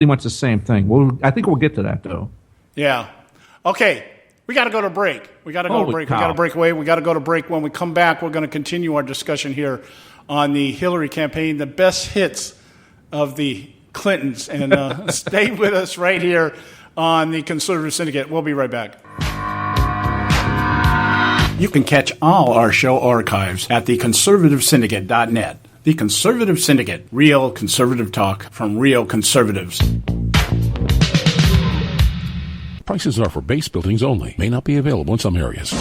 pretty much the same thing. Well, I think we'll get to that, though. Yeah. Okay. We got to go to break. We got to go to break. Cow. We got to break away. We got to go to break. When we come back, we're going to continue our discussion here on the Hillary campaign, the best hits of the Clintons. And stay with us right here on the Conservative Syndicate. We'll be right back. You can catch all our show archives at theconservativesyndicate.net. The Conservative Syndicate, real conservative talk from real conservatives. Prices are for base buildings only. May not be available in some areas.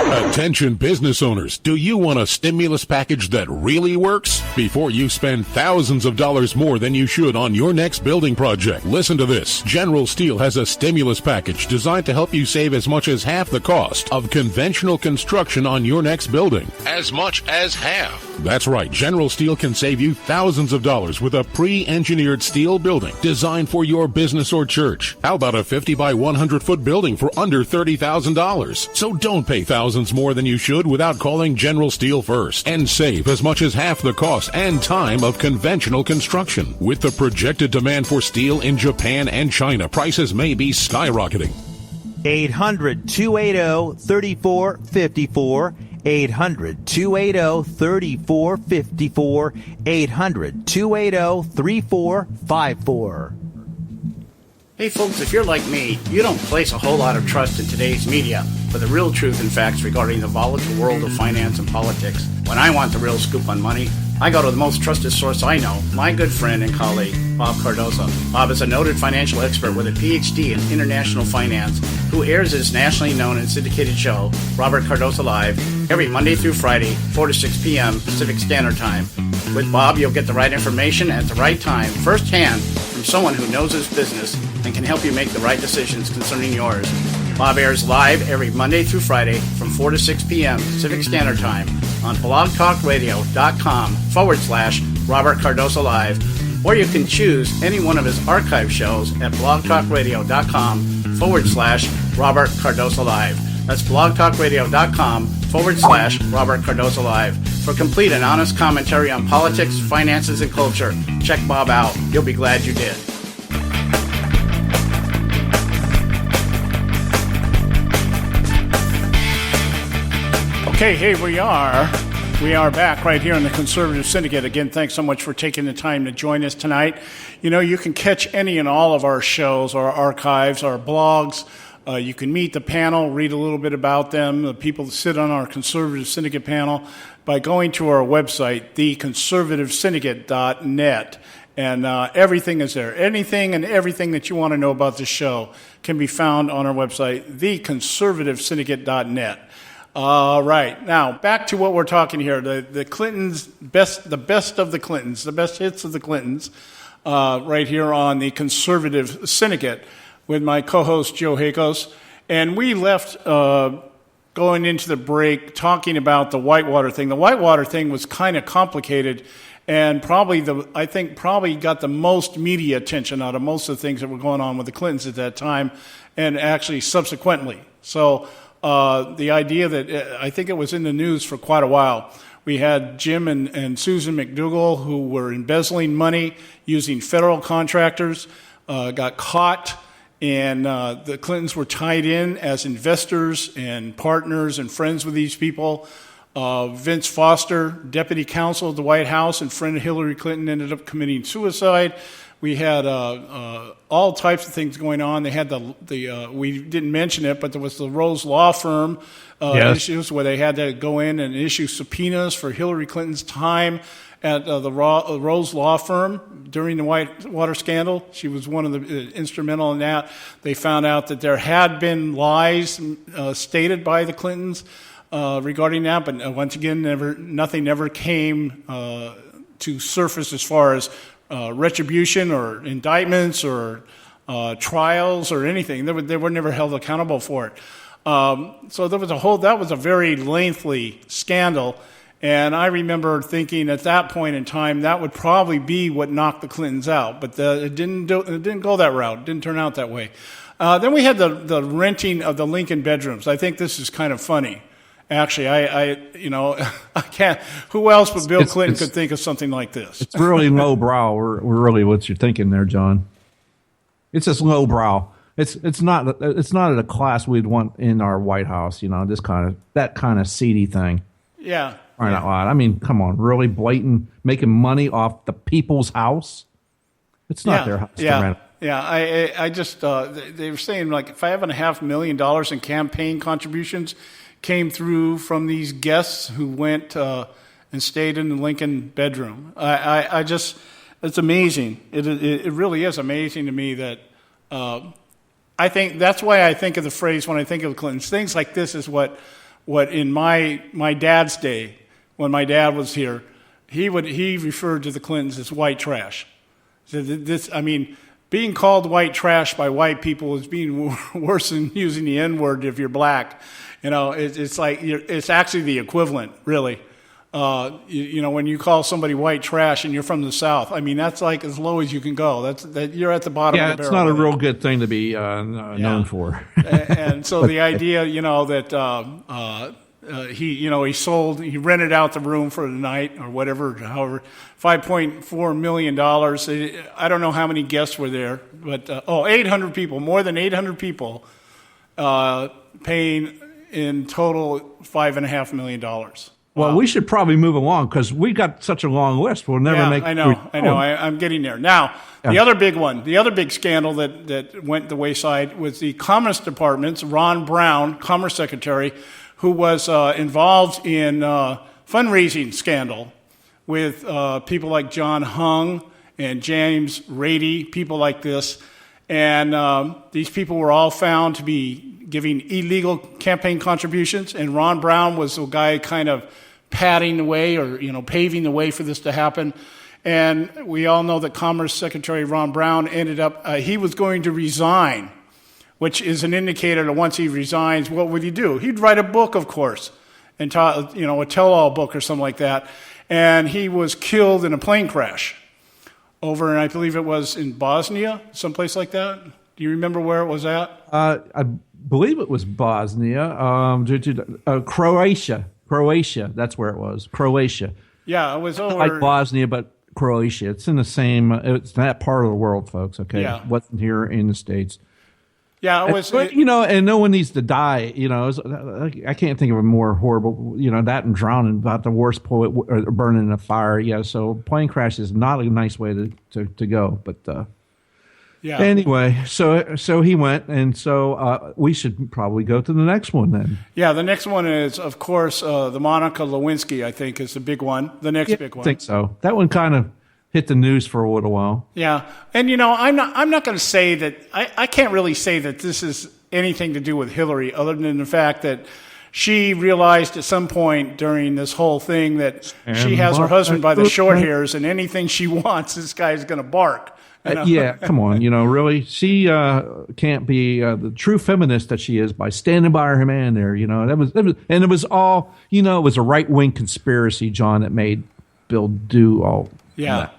Attention business owners, do you want a stimulus package that really works? Before you spend thousands of dollars more than you should on your next building project, listen to this. General Steel has a stimulus package designed to help you save as much as half the cost of conventional construction on your next building. As much as half. That's right, General Steel can save you thousands of dollars with a pre-engineered steel building designed for your business or church. How about a 50 by 100 foot building for under $30,000? So don't pay thousands more than you should without calling General Steel first and save as much as half the cost and time of conventional construction. With the projected demand for steel in Japan and China, prices may be skyrocketing. 800-280-3454. 800-280-3454. 800-280-3454. Hey folks, if you're like me, you don't place a whole lot of trust in today's media for the real truth and facts regarding the volatile world of finance and politics. When I want the real scoop on money, I go to the most trusted source I know, my good friend and colleague, Bob Cardoso. Bob is a noted financial expert with a PhD in international finance who airs his nationally known and syndicated show, Robert Cardoso Live, every Monday through Friday, 4 to 6 p.m. Pacific Standard Time. With Bob, you'll get the right information at the right time, firsthand, from someone who knows his business and can help you make the right decisions concerning yours. Bob airs live every Monday through Friday from 4 to 6 p.m. Pacific Standard Time on blogtalkradio.com/Robert Cardoso Live, or you can choose any one of his archive shows at blogtalkradio.com/Robert Cardoso Live. That's blogtalkradio.com/Robert Cardoso Live. For complete and honest commentary on politics, finances, and culture, check Bob out. You'll be glad you did. Okay, here we are. We are back right here on the Conservative Syndicate. Again, thanks so much for taking the time to join us tonight. You know, you can catch any and all of our shows, our archives, our blogs. You can meet the panel, read a little bit about them, the people that sit on our Conservative Syndicate panel, by going to our website, theconservativesyndicate.net. And everything is there. Anything and everything that you want to know about the show can be found on our website, theconservativesyndicate.net. All right. Now, back to what we're talking here. The Clintons, the best of the Clintons, the best hits of the Clintons, right here on the Conservative Syndicate with my co-host, Joe Hakos. And we left going into the break talking about the Whitewater thing. The Whitewater thing was kind of complicated and probably got the most media attention out of most of the things that were going on with the Clintons at that time and actually subsequently. So the idea that I think it was in the news for quite a while. We had Jim and Susan McDougal, who were embezzling money using federal contractors, got caught, and the Clintons were tied in as investors and partners and friends with these people. Vince Foster, deputy counsel at the White House and friend of Hillary Clinton, ended up committing suicide. We had all types of things going on. They had we didn't mention it, but there was the Rose Law Firm issues where they had to go in and issue subpoenas for Hillary Clinton's time at the Rose Law Firm during the Whitewater scandal. She was one of the instrumental in that. They found out that there had been lies stated by the Clintons regarding that, but once again, nothing ever came to surface as far as retribution or indictments or trials or anything. They were never held accountable for it. So that was a very lengthy scandal. And I remember thinking at that point in time that would probably be what knocked the Clintons out, but it didn't go that route. It didn't turn out that way. Then we had the renting of the Lincoln bedrooms. I think this is kind of funny. Actually, I can't. Who else but Bill Clinton could think of something like this? It's really lowbrow. We're really what you're thinking there, John. It's just lowbrow. It's not at a class we'd want in our White House. That kind of seedy thing. Yeah. Right out loud. I mean, come on, really blatant, making money off the people's house. It's not their house to rent. Yeah. I just they were saying like $5.5 million in campaign contributions came through from these guests who went and stayed in the Lincoln bedroom. I just, it's amazing. It really is amazing to me that I think that's why I think of the phrase when I think of the Clintons. Things like this is what in my dad's day, when my dad was here, he referred to the Clintons as white trash. So being called white trash by white people is being worse than using the N-word if you're black. It's like it's actually the equivalent, really. When you call somebody white trash and you're from the South, that's like as low as you can go. You're at the bottom of the barrel. Yeah, it's not a real good thing to be known for. And so the idea, that he rented out the room for the night or whatever, however, $5.4 million. I don't know how many guests were there, but 800 people, more than 800 people, paying in total $5.5 million. Well, we should probably move along because we got such a long list. We'll never make. I know. I'm getting there now. The other big one, the other big scandal that went the wayside was the Commerce Department's Ron Brown, Commerce Secretary, who was involved in fundraising scandal with people like John Hung and James Rady, people like this, and these people were all found to be giving illegal campaign contributions, and Ron Brown was the guy kind of padding the way or paving the way for this to happen. And we all know that Commerce Secretary Ron Brown ended up he was going to resign, which is an indicator that once he resigns, what would he do? He'd write a book, of course, and a tell-all book or something like that. And he was killed in a plane crash over, and I believe it was in Bosnia, someplace like that. Do you remember where it was at? I believe it was Bosnia, Croatia. Croatia, that's where it was. Croatia. Yeah, it was over. Like Bosnia, but Croatia. It's in the same. It's that part of the world, folks. Okay, yeah. It wasn't here in the States. Yeah, it was. But and no one needs to die. I can't think of a more horrible. That and drowning, about the worst poet, or burning in a fire. Yeah, so plane crash is not a nice way to go. But yeah. Anyway, so he went, and so we should probably go to the next one then. Yeah, the next one is, of course, the Monica Lewinsky. I think is the big one. The next big one. I think so. That one kind of hit the news for a little while. Yeah, and I'm not going to say that. I can't really say that this is anything to do with Hillary, other than the fact that she realized at some point during this whole thing that she has her husband by the short hairs, and anything she wants, this guy is going to bark. Yeah, come on, really. She can't be the true feminist that she is by standing by her man there. And it was all, it was a right-wing conspiracy, John, that made Bill do all. Yeah. That.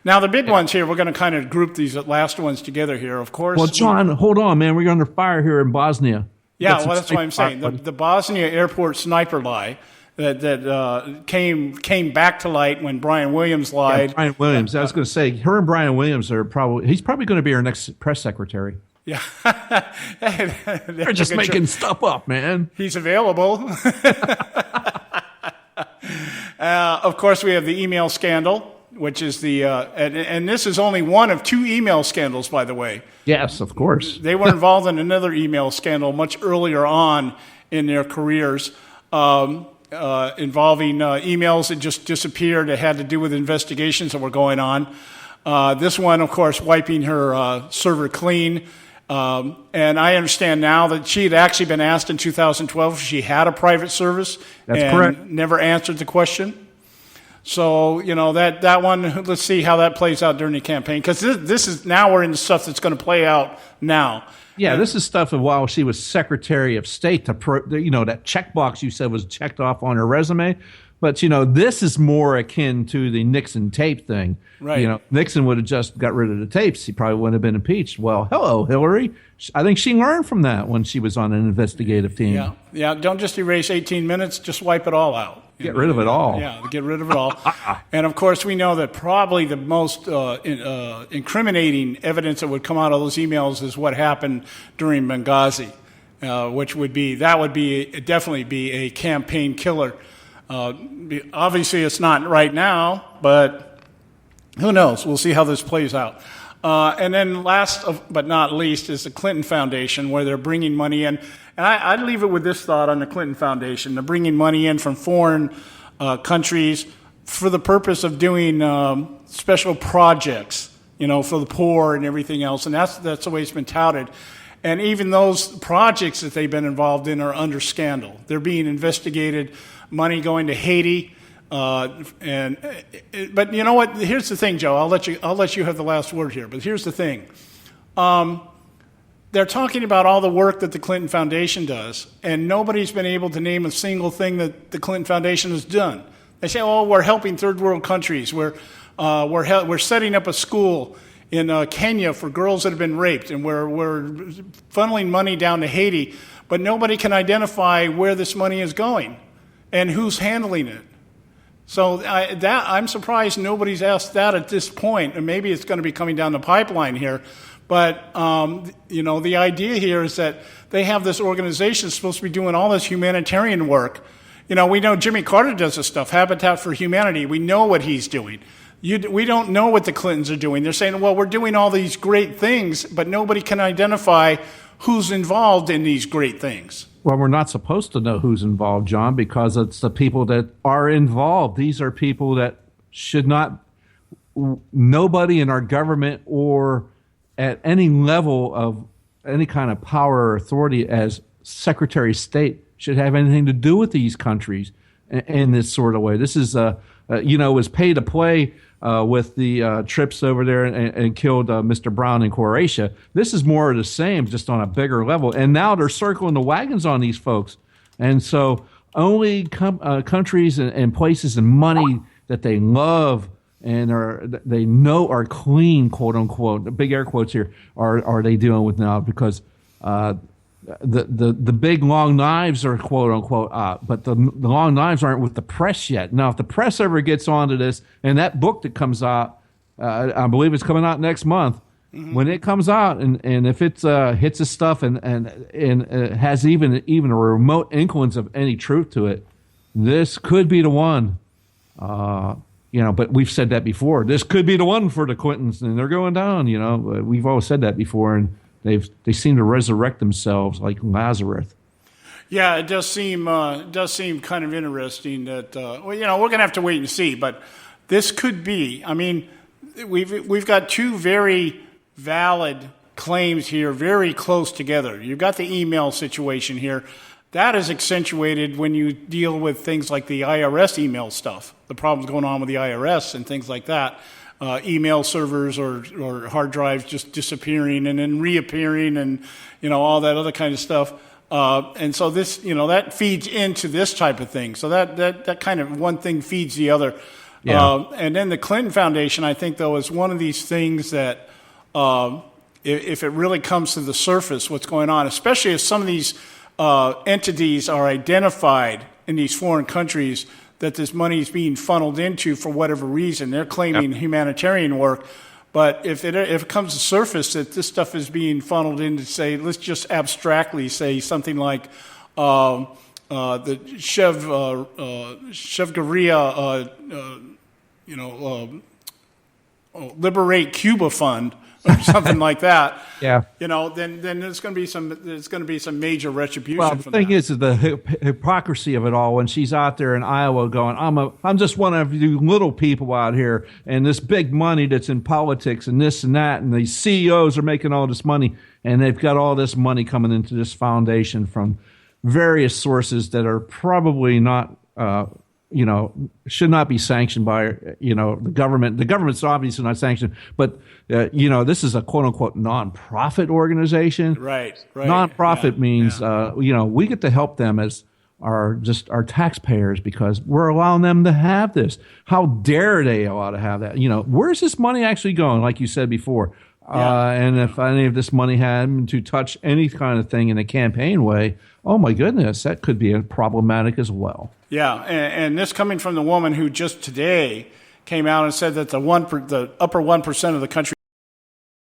Now, the big ones here, we're going to kind of group these last ones together here, of course. Well, John, hold on, man. We're under fire here in Bosnia. Yeah, that's what I'm saying. The Bosnia airport sniper lie that came back to light when Brian Williams lied. Yeah, Brian Williams. I was going to say, her and Brian Williams he's probably going to be our next press secretary. Yeah. They're just making stuff up, man. He's available. Of course, we have the email scandal, which is and this is only one of two email scandals, by the way. Yes, of course. They were involved in another email scandal much earlier on in their careers, involving emails that just disappeared that had to do with investigations that were going on. This one, of course, wiping her server clean. And I understand now that she had actually been asked in 2012 if she had a private service. That's correct. Never answered the question. So, that one, let's see how that plays out during the campaign. Because this is, now we're into stuff that's going to play out now. Yeah, this is stuff of while she was Secretary of State, that checkbox you said was checked off on her resume. But, this is more akin to the Nixon tape thing. Right. Nixon would have just got rid of the tapes. He probably wouldn't have been impeached. Well, hello, Hillary. I think she learned from that when she was on an investigative team. Yeah. Yeah. Don't just erase 18 minutes. Just wipe it all out. Get rid of it all. Yeah, get rid of it all. And, of course, we know that probably the most incriminating evidence that would come out of those emails is what happened during Benghazi, which would definitely be a campaign killer. Obviously, it's not right now, but who knows? We'll see how this plays out. And then last but not least is the Clinton Foundation, where they're bringing money in. And I'd leave it with this thought on the Clinton Foundation. They're bringing money in from foreign countries for the purpose of doing special projects, for the poor and everything else. And that's the way it's been touted. And even those projects that they've been involved in are under scandal. They're being investigated, money going to Haiti. But you know what? Here's the thing, Joe. I'll let you have the last word here. But here's the thing. They're talking about all the work that the Clinton Foundation does, and nobody's been able to name a single thing that the Clinton Foundation has done. They say, "Oh, we're helping third world countries. We're setting up a school in Kenya for girls that have been raped, and we're funneling money down to Haiti." But nobody can identify where this money is going and who's handling it. So I'm surprised nobody's asked that at this point, and maybe it's going to be coming down the pipeline here. But, the idea here is that they have this organization that's supposed to be doing all this humanitarian work. We know Jimmy Carter does this stuff, Habitat for Humanity. We know what he's doing. We don't know what the Clintons are doing. They're saying, well, we're doing all these great things, but nobody can identify who's involved in these great things. Well, we're not supposed to know who's involved, John, because it's the people that are involved. These are people that should not, nobody in our government or at any level of any kind of power or authority as Secretary of State should have anything to do with these countries in this sort of way. This is, was pay to play with the trips over there and killed Mr. Brown in Croatia. This is more of the same, just on a bigger level. And now they're circling the wagons on these folks. And so only countries and places and money that they love and they know are clean, quote unquote, big air quotes here, are they dealing with now, because the big long knives are quote unquote but the long knives aren't with the press yet. Now, if the press ever gets onto this, and that book that comes out, I believe it's coming out next month, when it comes out, and if it hits the stuff and has even a remote inklings of any truth to it, this could be the one. But we've said that before. This could be the one for the Clintons, and they're going down. We've always said that before, and they seem to resurrect themselves like Lazarus. Yeah, it does seem kind of interesting that we're going to have to wait and see. But this could be. I mean, we've got two very valid claims here, very close together. You've got the email situation here. That is accentuated when you deal with things like the IRS email stuff, the problems going on with the IRS and things like that. Email servers or hard drives just disappearing and then reappearing and, all that other kind of stuff. And so this, that feeds into this type of thing. So that kind of one thing feeds the other. Yeah. And then the Clinton Foundation, I think, though, is one of these things that if it really comes to the surface, what's going on, especially if some of these entities are identified in these foreign countries that this money is being funneled into for whatever reason. They're claiming humanitarian work. But if it comes to the surface that this stuff is being funneled into, say, let's just abstractly say something like the Liberate Cuba Fund, or something like that. Yeah. Then there's going to be some major retribution. Well, the thing is the hypocrisy of it all. When she's out there in Iowa going, I'm just one of you little people out here, and this big money that's in politics and this and that, and these CEOs are making all this money, and they've got all this money coming into this foundation from various sources that are probably not should not be sanctioned by, the government. The government's obviously not sanctioned, but, this is a quote-unquote nonprofit organization. Right. Nonprofit means, we get to help them as are just our taxpayers because we're allowing them to have this. How dare they allow to have that? Where's this money actually going? Like you said before. And if any of this money had to touch any kind of thing in a campaign way, oh my goodness, that could be problematic as well. Yeah, and this coming from the woman who just today came out and said that the upper 1% of the country